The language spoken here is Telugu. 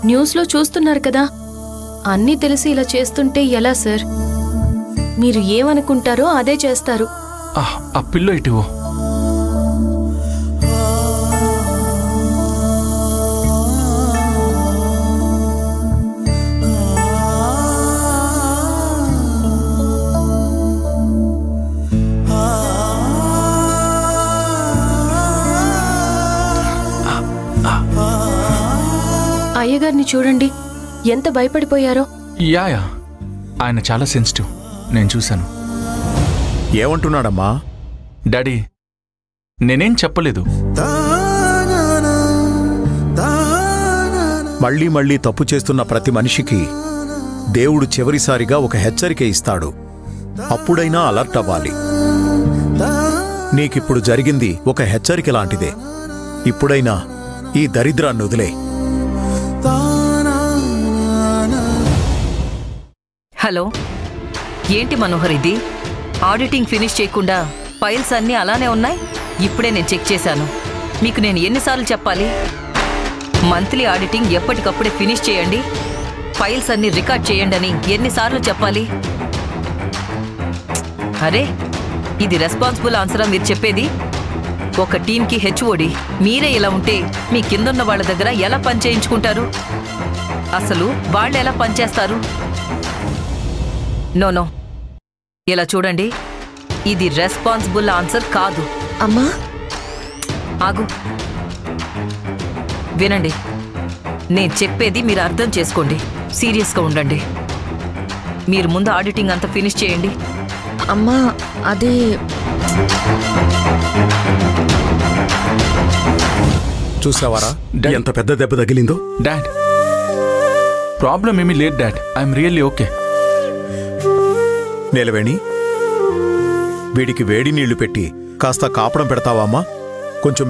న్యూస్లో చూస్తున్నారు కదా, అన్నీ తెలిసి ఇలా చేస్తుంటే ఎలా సార్? మీరు ఏమనుకుంటారో అదే చేస్తారు. ఆ పిల్లో ఇటువో. అయ్యగారిని చూడండి, ఎంత భయపడిపోయారో. యా ఆయన చాలా సెన్సిటివ్, నేను చూశాను. ఏమంటున్నాడమ్మా? డాడీ నేనేం చెప్పలేదు. మళ్ళీ మళ్ళీ తప్పు చేస్తున్న ప్రతి మనిషికి దేవుడు చివరిసారిగా ఒక హెచ్చరిక ఇస్తాడు. అప్పుడైనా అలర్ట్ అవ్వాలి. నీకిప్పుడు జరిగింది ఒక హెచ్చరిక లాంటిదే. ఇప్పుడైనా ఈ దరిద్రాన్ని వదిలే. హలో, ఏంటి మనోహర్ ఇది? ఆడిటింగ్ ఫినిష్ చేయకుండా ఫైల్స్ అన్నీ అలానే ఉన్నాయి. ఇప్పుడే నేను చెక్ చేశాను. మీకు నేను ఎన్నిసార్లు చెప్పాలి? మంత్లీ ఆడిటింగ్ ఎప్పటికప్పుడే ఫినిష్ చేయండి, ఫైల్స్ అన్నీ రికార్డ్ చేయండి అని ఎన్నిసార్లు చెప్పాలి? అరే, ఇది రెస్పాన్సిబుల్ ఆన్సరా మీరు చెప్పేది? ఒక టీంకి హెచ్ఓడి మీరే ఇలా ఉంటే మీ కిందున్న వాళ్ళ దగ్గర ఎలా పని చేయించుకుంటారు? అసలు వాళ్ళు ఎలా పనిచేస్తారు? నో, ఇలా చూడండి, ఇది రెస్పాన్సిబుల్ ఆన్సర్ కాదు. అమ్మా ఆగు, వినండి, నేను చెప్పేది మీరు అర్థం చేసుకోండి. సీరియస్గా ఉండండి. మీరు ముందు ఆడిటింగ్ అంతా ఫినిష్ చేయండి. అమ్మా అది చూసావారా ఎంత పెద్ద దెబ్బ తగిలిందో? డాడ్ ప్రాబ్లం ఏమీ లేదు డాడ్, ఐఎమ్ రియల్లీ ఓకే. నీలవేణి, వీడికి వేడి నీళ్లు పెట్టి కాస్త కాపడం పెడతావా అమ్మా? కొంచెం